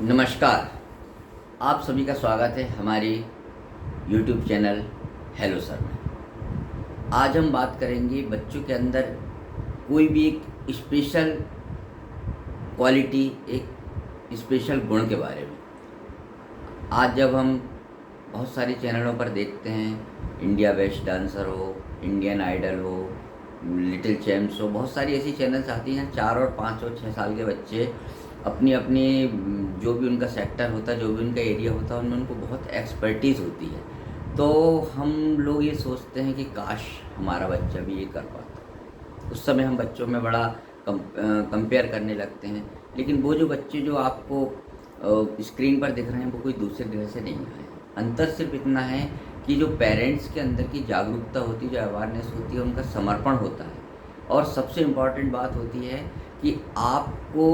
नमस्कार। आप सभी का स्वागत है हमारे YouTube चैनल हेलो सर में। आज हम बात करेंगे बच्चों के अंदर कोई भी एक स्पेशल क्वालिटी, एक स्पेशल गुण के बारे में। आज जब हम बहुत सारे चैनलों पर देखते हैं, इंडिया बेस्ट डांसर हो, इंडियन आइडल हो, लिटिल चैम्प्स हो, बहुत सारी ऐसी चैनल्स आती हैं। 4 और 5 और 6 साल के बच्चे अपनी अपनी जो भी उनका सेक्टर होता है, जो भी उनका एरिया होता है, उनमें उनको बहुत एक्सपर्टीज़ होती है। तो हम लोग ये सोचते हैं कि काश हमारा बच्चा भी ये कर पाता। उस समय हम बच्चों में बड़ा कंपेयर करने लगते हैं। लेकिन वो जो बच्चे जो आपको स्क्रीन पर दिख रहे हैं, वो कोई दूसरे ग्रह से नहीं आए हैं। अंतर सिर्फ इतना है कि जो पेरेंट्स के अंदर की जागरूकता होती है, जो अवेयरनेस होती है, उनका समर्पण होता है। और सबसे इम्पॉर्टेंट बात होती है कि आपको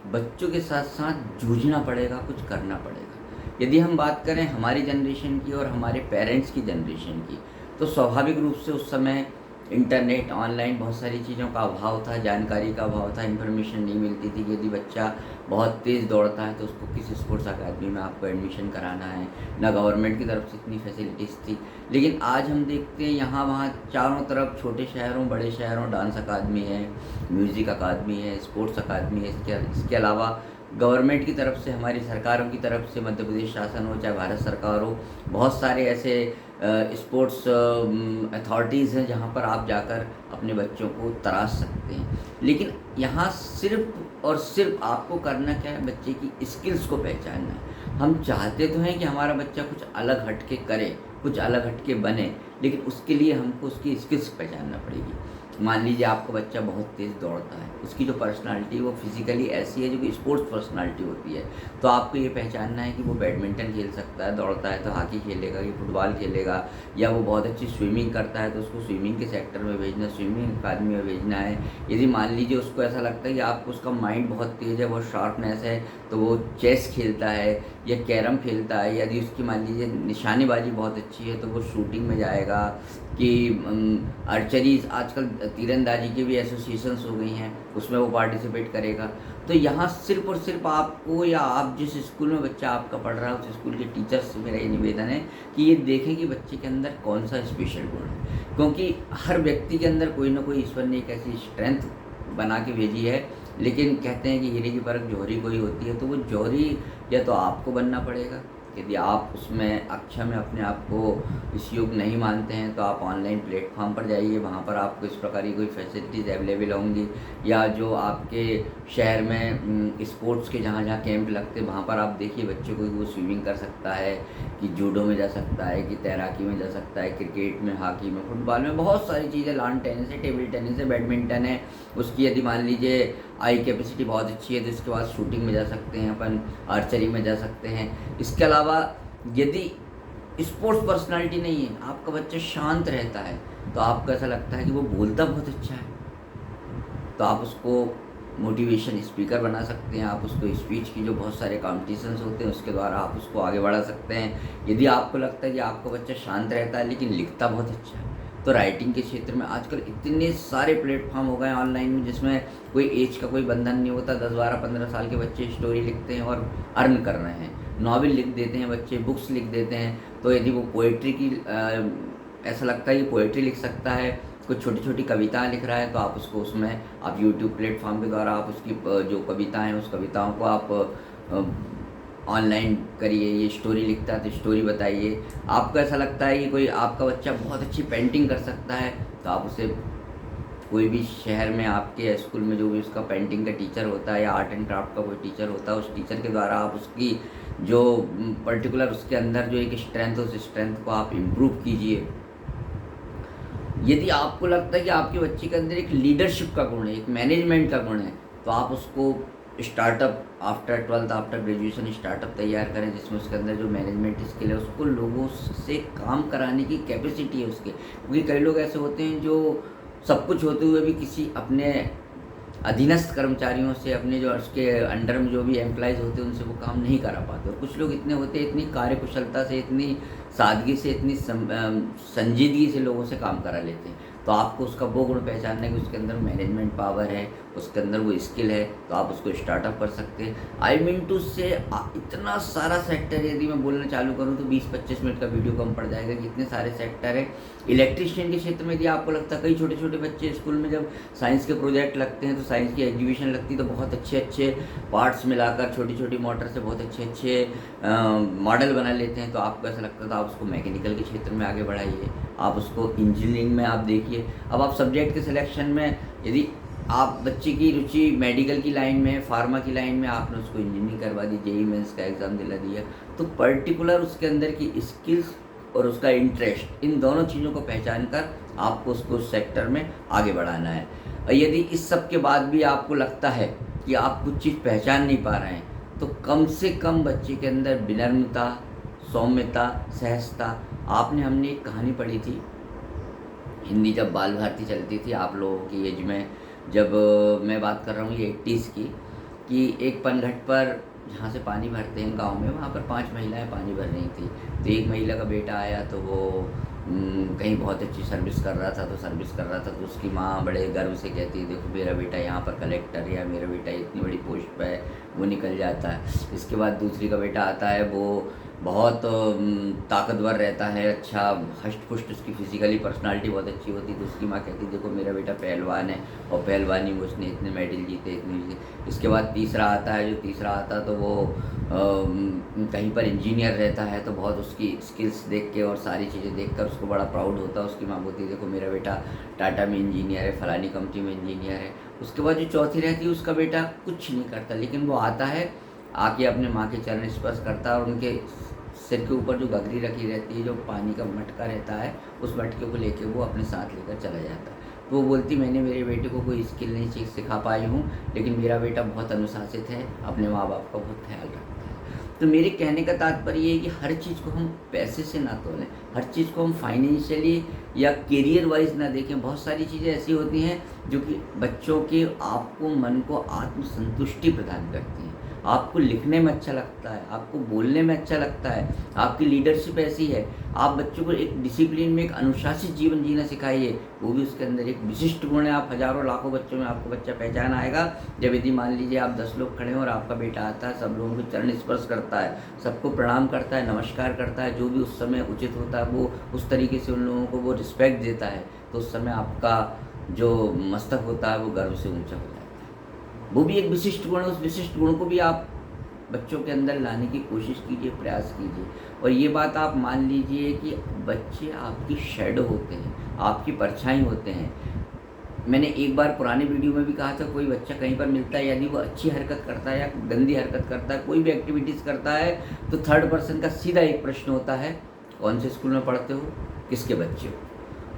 बच्चों के साथ साथ जूझना पड़ेगा, कुछ करना पड़ेगा। यदि हम बात करें हमारी जनरेशन की और हमारे पेरेंट्स की जनरेशन की, तो स्वाभाविक रूप से उस समय इंटरनेट, ऑनलाइन बहुत सारी चीज़ों का अभाव था, जानकारी का अभाव था, इन्फॉर्मेशन नहीं मिलती थी कि यदि बच्चा बहुत तेज़ दौड़ता है तो उसको किसी स्पोर्ट्स अकादमी में आपको एडमिशन कराना है। ना गवर्नमेंट की तरफ से इतनी फैसिलिटीज़ थी। लेकिन आज हम देखते हैं यहाँ वहाँ चारों तरफ, छोटे शहरों, बड़े शहरों, डांस अकादमी है, म्यूज़िक अकादमी है, स्पोर्ट्स अकादमी है। इसके अलावा गवर्नमेंट की तरफ से, हमारी सरकारों की तरफ से, मध्य प्रदेश शासन हो चाहे भारत सरकार हो, बहुत सारे ऐसे स्पोर्ट्स अथॉरिटीज़ हैं जहाँ पर आप जाकर अपने बच्चों को तराश सकते हैं। लेकिन यहाँ सिर्फ और सिर्फ आपको करना क्या है, बच्चे की स्किल्स को पहचानना है। हम चाहते तो हैं कि हमारा बच्चा कुछ अलग हट के करे, कुछ अलग हट के बने, लेकिन उसके लिए हमको उसकी स्किल्स पहचानना पड़ेगी। मान लीजिए आपका बच्चा बहुत तेज़ दौड़ता है, उसकी जो पर्सनालिटी वो फिज़िकली ऐसी है जो कि स्पोर्ट्स पर्सनालिटी होती है। तो आपको ये पहचानना है कि वो बैडमिंटन खेल सकता है, दौड़ता है तो हॉकी खेलेगा, ये फुटबॉल खेलेगा, या वो बहुत अच्छी स्विमिंग करता है तो उसको स्विमिंग के सेक्टर में भेजना, स्विमिंग अकादमी में भेजना है। यदि मान लीजिए उसको ऐसा लगता है कि आपको उसका माइंड बहुत तेज़ है, बहुत शार्पनेस है, तो वो चेस खेलता है या कैरम खेलता है। यदि उसकी मान लीजिए निशानेबाजी बहुत अच्छी है तो वो शूटिंग में जाएगा, कि आर्चरीज, आजकल तीरंदाजी की भी एसोसिएशंस हो गई हैं, उसमें वो पार्टिसिपेट करेगा। तो यहाँ सिर्फ और सिर्फ आपको, या आप जिस स्कूल में बच्चा आपका पढ़ रहा है उस स्कूल के टीचर्स से मेरा ये निवेदन है कि ये देखें कि बच्चे के अंदर कौन सा स्पेशल गुण है। क्योंकि हर व्यक्ति के अंदर कोई ना कोई ईश्वर ने एक ऐसी स्ट्रेंथ बना के भेजी है। लेकिन कहते हैं कि हीरे की परख जौहरी कोई होती है, तो वो जौहरी या तो आपको बनना पड़ेगा। यदि आप उसमें अक्षम में अपने आप को इस योग्य नहीं मानते हैं तो आप ऑनलाइन प्लेटफॉर्म पर जाइए, वहाँ पर आपको इस प्रकार की कोई फैसिलिटीज़ अवेलेबल होंगी। या जो आपके शहर में स्पोर्ट्स के जहाँ जहाँ कैंप लगते हैं, वहाँ पर आप देखिए बच्चों को, वो स्विमिंग कर सकता है, कि जूडो में जा सकता है, कि तैराकी में जा सकता है, क्रिकेट में, हॉकी में, फुटबॉल में, बहुत सारी चीज़ें, लॉन टेनिस है, टेबल टेनिस है, बैडमिंटन है। उसकी यदि मान लीजिए आई कैपेसिटी बहुत अच्छी है तो इसके बाद शूटिंग में जा सकते हैं अपन, आर्चरी में जा सकते हैं। इसके अलावा यदि स्पोर्ट्स पर्सनालिटी नहीं है, आपका बच्चा शांत रहता है, तो आपको ऐसा लगता है कि वो बोलता बहुत अच्छा है, तो आप उसको मोटिवेशन स्पीकर बना सकते हैं। आप उसको स्पीच की जो बहुत सारे कॉम्पिटिशन्स होते हैं उसके द्वारा आप उसको आगे बढ़ा सकते हैं। यदि आपको लगता है कि आपका बच्चा शांत रहता है लेकिन लिखता बहुत अच्छा है, तो राइटिंग के क्षेत्र में आजकल इतने सारे प्लेटफॉर्म हो गए ऑनलाइन में, जिसमें कोई एज का कोई बंधन नहीं होता। 10, 12, 15 साल के बच्चे स्टोरी लिखते हैं और अर्न कर रहे हैं, नॉवेल लिख देते हैं बच्चे, बुक्स लिख देते हैं। तो यदि वो पोइट्री की ऐसा लगता है कि पोइट्री लिख सकता है, कुछ छोटी छोटी कविताएं लिख रहा है, तो आप उसको उसमें आप यूट्यूब प्लेटफॉर्म के द्वारा आप उसकी जो कविताएं हैं उस कविताओं को आप ऑनलाइन करिए। ये स्टोरी लिखता है तो स्टोरी बताइए। आपको ऐसा लगता है कि कोई आपका बच्चा बहुत अच्छी पेंटिंग कर सकता है, तो आप उसे कोई भी शहर में आपके स्कूल में जो भी उसका पेंटिंग का टीचर होता है या आर्ट एंड क्राफ्ट का कोई टीचर होता है, उस टीचर के द्वारा आप उसकी जो पर्टिकुलर उसके अंदर जो एक स्ट्रेंथ है, उस स्ट्रेंथ को आप इम्प्रूव कीजिए। यदि आपको लगता है कि आपके बच्चे के अंदर एक लीडरशिप का गुण है, एक मैनेजमेंट का गुण है, तो आप उसको startup after 12th, after graduation startup तैयार करें, जिसमें उसके अंदर जो मैनेजमेंट स्किल है, उसको लोगों से काम कराने की कैपेसिटी है उसके। क्योंकि कई लोग ऐसे होते हैं जो सब कुछ होते हुए भी किसी अपने अधीनस्थ कर्मचारियों से, अपने जो उसके अंडर में जो भी एम्प्लॉयज़ होते हैं उनसे वो काम नहीं करा पाते। और कुछ लोग इतने होते हैं, इतनी कार्यकुशलता से, इतनी सादगी से, इतनी संजीदगी से लोगों से काम करा लेते हैं। तो आपको उसका वो गुण पहचानना है कि उसके अंदर मैनेजमेंट पावर है, उसके अंदर वो स्किल है तो आप उसको स्टार्टअप कर सकते हैं। आई मीन टू से इतना सारा सेक्टर, यदि मैं बोलना चालू करूँ तो 20-25 मिनट का वीडियो कम पड़ जाएगा कि इतने सारे सेक्टर है। इलेक्ट्रिशियन के क्षेत्र में यदि आपको लगता है, कई छोटे छोटे बच्चे स्कूल में जब साइंस के प्रोजेक्ट लगते हैं तो साइंस की एग्जीबिशन लगती है तो बहुत अच्छे अच्छे पार्ट्स मिलाकर छोटी छोटी मोटर से बहुत अच्छे अच्छे मॉडल बना लेते हैं। तो आपको ऐसा लगता है तो आप उसको मैकेनिकल के क्षेत्र में आगे बढ़ाइए, आप उसको इंजीनियरिंग में आप देखिए। अब आप सब्जेक्ट के सिलेक्शन में यदि आप बच्चे की रुचि मेडिकल की लाइन में, फार्मा की लाइन में, आपने उसको इंजीनियरिंग करवा दी, जेईई मेंस का एग्ज़ाम दिला दिया, तो पर्टिकुलर उसके अंदर की स्किल्स और उसका इंटरेस्ट, इन दोनों चीज़ों को पहचान कर आपको उसको उस सेक्टर में आगे बढ़ाना है। और यदि इस सब के बाद भी आपको लगता है कि आप कुछ चीज़ पहचान नहीं पा रहे हैं तो कम से कम बच्चे के अंदर विनम्रता, सौम्यता, सहजता। हमने एक कहानी पढ़ी थी हिंदी, जब बाल भारती चलती थी आप लोगों की एज में, जब मैं बात कर रहा हूँ ये 80s की, कि एक पनघट पर जहाँ से पानी भरते हैं गांव में, वहाँ पर 5 महिलाएं पानी भर रही थी। तो एक महिला का बेटा आया तो वो कहीं बहुत अच्छी सर्विस कर रहा था, तो उसकी माँ बड़े गर्व से कहती है, देखो मेरा बेटा यहाँ पर कलेक्टर, या मेरा बेटा इतनी बड़ी पोस्ट पर है, वो निकल जाता है। इसके बाद दूसरी का बेटा आता है, वो बहुत ताकतवर रहता है, अच्छा हष्ट पुष्ट, उसकी फिजिकली पर्सनालिटी बहुत अच्छी होती है। तो उसकी माँ कहती है, देखो मेरा बेटा पहलवान है और पहलवानी में उसने इतने मेडल जीते, इतने जीते। इसके बाद तीसरा आता है, तो वो कहीं पर इंजीनियर रहता है, तो बहुत उसकी स्किल्स देख के और सारी चीज़ें देखकर उसको बड़ा प्राउड होता है। उसकी माँ बोलती है, देखो मेरा बेटा टाटा में इंजीनियर है, फलानी कंपनी में इंजीनियर है। उसके बाद जो चौथी रहती है, उसका बेटा कुछ नहीं करता, लेकिन वो आता है, आके अपने माँ के चरण स्पर्श करता है और उनके सिर के ऊपर जो गगरी रखी रहती है, जो पानी का मटका रहता है, उस मटके को लेके वो अपने साथ लेकर चला जाता है। तो वो बोलती, मैंने मेरे बेटे को कोई स्किल नहीं सिखा पाई हूँ, लेकिन मेरा बेटा बहुत अनुशासित है, अपने माँ बाप का बहुत ख्याल रखता है। तो मेरे कहने का तात्पर्य ये है कि हर चीज़ को हम पैसे से ना तोलें, हर चीज़ को हम फाइनेंशियली या करियर वाइज ना देखें। बहुत सारी चीज़ें ऐसी होती हैं जो कि बच्चों के आपको मन को आत्मसंतुष्टि प्रदान करती हैं। आपको लिखने में अच्छा लगता है, आपको बोलने में अच्छा लगता है, आपकी लीडरशिप ऐसी है, आप बच्चों को एक डिसिप्लिन में, एक अनुशासित जीवन जीना सिखाइए, वो भी उसके अंदर एक विशिष्ट गुण है। आप हज़ारों लाखों बच्चों में आपको बच्चा पहचान आएगा जब यदि मान लीजिए आप 10 लोग खड़े हैं और आपका बेटा आता है, सब लोगों को चरण स्पर्श करता है, सबको प्रणाम करता है, नमस्कार करता है, जो भी उस समय उचित होता है वो उस तरीके से उन लोगों को वो रिस्पेक्ट देता है, तो उस समय आपका जो मस्तक होता है वो गर्व से ऊँचा हो जाता है। वो भी एक विशिष्ट गुण है, उस विशिष्ट गुण को भी आप बच्चों के अंदर लाने की कोशिश कीजिए, प्रयास कीजिए। और ये बात आप मान लीजिए कि बच्चे आपकी शैडो होते हैं, आपकी परछाई होते हैं। मैंने एक बार पुराने वीडियो में भी कहा था, कोई बच्चा कहीं पर मिलता है, यदि वो अच्छी हरकत करता है या गंदी हरकत करता है, कोई भी एक्टिविटीज़ करता है, तो थर्ड पर्सन का सीधा एक प्रश्न होता है, कौन से स्कूल में पढ़ते हो, किसके बच्चे हो।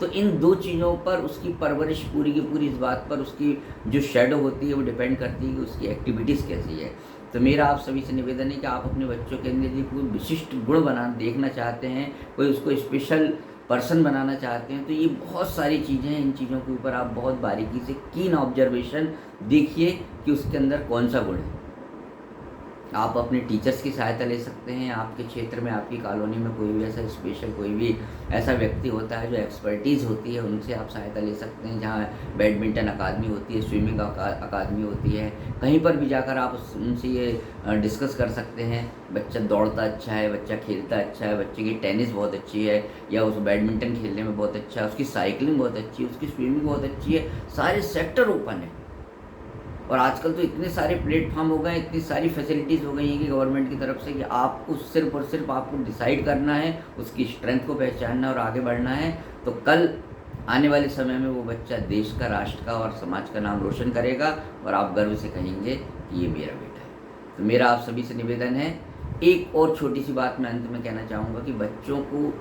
तो इन दो चीज़ों पर उसकी परवरिश पूरी की पूरी इस बात पर उसकी जो शैडो होती है वो डिपेंड करती है कि उसकी एक्टिविटीज़ कैसी है। तो मेरा आप सभी से निवेदन है कि आप अपने बच्चों के अंदर यदि कोई विशिष्ट गुण देखना चाहते हैं, कोई उसको स्पेशल पर्सन बनाना चाहते हैं, तो ये बहुत सारी चीज़ें हैं। इन चीज़ों के ऊपर आप बहुत बारीकी से कीन ऑब्जर्वेशन देखिए कि उसके अंदर कौन सा गुण है। आप अपने टीचर्स की सहायता ले सकते हैं। आपके क्षेत्र में, आपकी कॉलोनी में कोई भी ऐसा स्पेशल, कोई भी ऐसा व्यक्ति होता है जो एक्सपर्टीज़ होती है, उनसे आप सहायता ले सकते हैं। जहाँ बैडमिंटन अकादमी होती है, स्विमिंग अकादमी होती है, कहीं पर भी जाकर आप उनसे ये डिस्कस कर सकते हैं। बच्चा दौड़ता अच्छा है, बच्चा खेलता अच्छा है, बच्चे की टेनिस बहुत अच्छी है, या उस बैडमिंटन खेलने में बहुत अच्छा है, उसकी साइकिलिंग बहुत अच्छी है, उसकी स्विमिंग बहुत अच्छी है। सारे सेक्टर ओपन है। और आजकल तो इतने सारे प्लेटफॉर्म हो गए, इतनी सारी फैसिलिटीज़ हो गई हैं कि गवर्नमेंट की तरफ से, कि आपको सिर्फ और सिर्फ आपको डिसाइड करना है, उसकी स्ट्रेंथ को पहचानना और आगे बढ़ना है। तो कल आने वाले समय में वो बच्चा देश का, राष्ट्र का और समाज का नाम रोशन करेगा और आप गर्व से कहेंगे कि ये मेरा बेटा है। तो मेरा आप सभी से निवेदन है, एक और छोटी सी बात मैं अंत में कहना चाहूँगा कि बच्चों को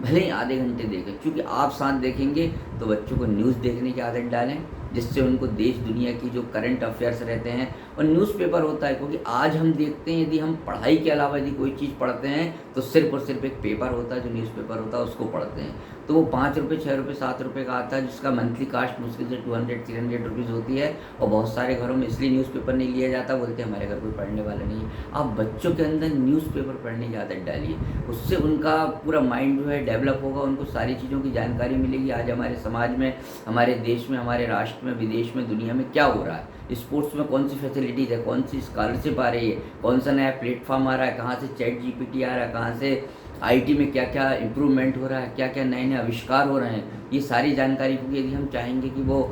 भले ही आधे घंटे देखें, क्योंकि आप साथ देखेंगे तो बच्चों को न्यूज़ देखने की आदत डालें, जिससे उनको देश दुनिया की जो करंट अफेयर्स रहते हैं, और न्यूज़पेपर होता है, क्योंकि आज हम देखते हैं यदि हम पढ़ाई के अलावा यदि कोई चीज़ पढ़ते हैं तो सिर्फ और सिर्फ एक पेपर होता है, जो न्यूज़पेपर होता है उसको पढ़ते हैं। तो वो 5 रुपये, 6 रुपये, 7 रुपये का आता है, जिसका मंथली कास्ट मुश्किल से 200-300 रुपीज़ होती है। और बहुत सारे घरों में इसलिए न्यूज़पेपर नहीं लिया जाता, बोलते हैं हमारे घर कोई पढ़ने वाला नहीं है। आप बच्चों के अंदर न्यूज़पेपर पढ़ने की आदत डालिए, उससे उनका पूरा माइंड जो है डेवलप होगा, उनको सारी चीज़ों की जानकारी मिलेगी। आज हमारे समाज में, हमारे देश में, हमारे राष्ट्र राष्ट्र में, विदेश में, दुनिया में क्या हो रहा है, स्पोर्ट्स में कौन सी फैसिलिटीज़ है, कौन सी स्कॉलरशिप आ रही है, कौन सा नया प्लेटफॉर्म आ रहा है, कहाँ से चैट जीपीटी आ रहा है, कहाँ से आईटी में क्या क्या इम्प्रूवमेंट हो रहा है, क्या क्या नए नए आविष्कार हो रहे हैं, ये सारी जानकारी को यदि हम चाहेंगे कि वो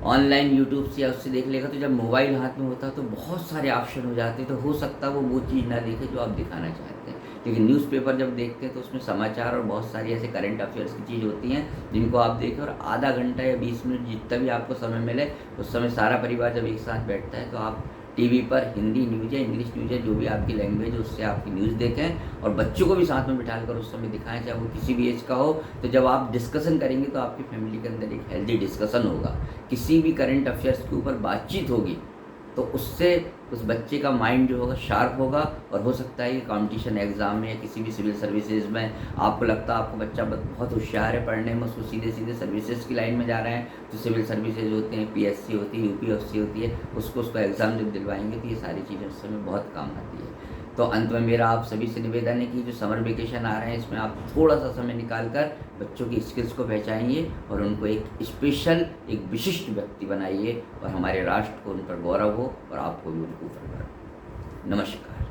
ऑनलाइन यूट्यूब से या उससे देख लेगा, तो जब मोबाइल हाथ में होता है तो बहुत सारे ऑप्शन हो जाते हैं, तो हो सकता है वो चीज़ ना देखे जो आप दिखाना चाहते हैं। लेकिन न्यूज़पेपर जब देखते हैं तो उसमें समाचार और बहुत सारी ऐसे करंट अफेयर्स की चीज़ होती हैं जिनको आप देखें, और आधा घंटा या 20 मिनट जितना भी आपको समय मिले उस समय सारा परिवार जब एक साथ बैठता है तो आप टीवी पर हिंदी न्यूज़ या इंग्लिश न्यूज़ या जो भी आपकी लैंग्वेज है उससे आपकी न्यूज़ देखें, और बच्चों को भी साथ में बिठाकर उस समय दिखाएं, चाहे वो किसी भी एज का हो। तो जब आप डिस्कशन करेंगे तो आपकी फैमिली के अंदर एक हेल्दी डिस्कशन होगा, किसी भी करंट अफेयर्स के ऊपर बातचीत होगी, तो उससे उस बच्चे का माइंड जो होगा शार्प होगा, और हो सकता है कि कॉम्पिटिशन एग्ज़ाम में या किसी भी सिविल सर्विसेज में आपको लगता है आपको बच्चा बहुत होशियार है पढ़ने में, उसको सीधे सीधे सर्विसेज की लाइन में जा रहे हैं, तो सिविल सर्विसेज होते हैं, पीएससी होती है, यूपीएससी होती है, उसको एग्ज़ाम जब दिलवाएंगे तो ये सारी चीज़ें उस समय बहुत काम आती है। तो अंत में मेरा आप सभी से निवेदन है कि जो समर वेकेशन आ रहे हैं इसमें आप थोड़ा सा समय निकाल कर बच्चों की स्किल्स को पहचानिए और उनको एक स्पेशल, एक विशिष्ट व्यक्ति बनाइए, और हमारे राष्ट्र को उन पर गौरव हो और आपको भी उनको ऊपर करो। नमस्कार।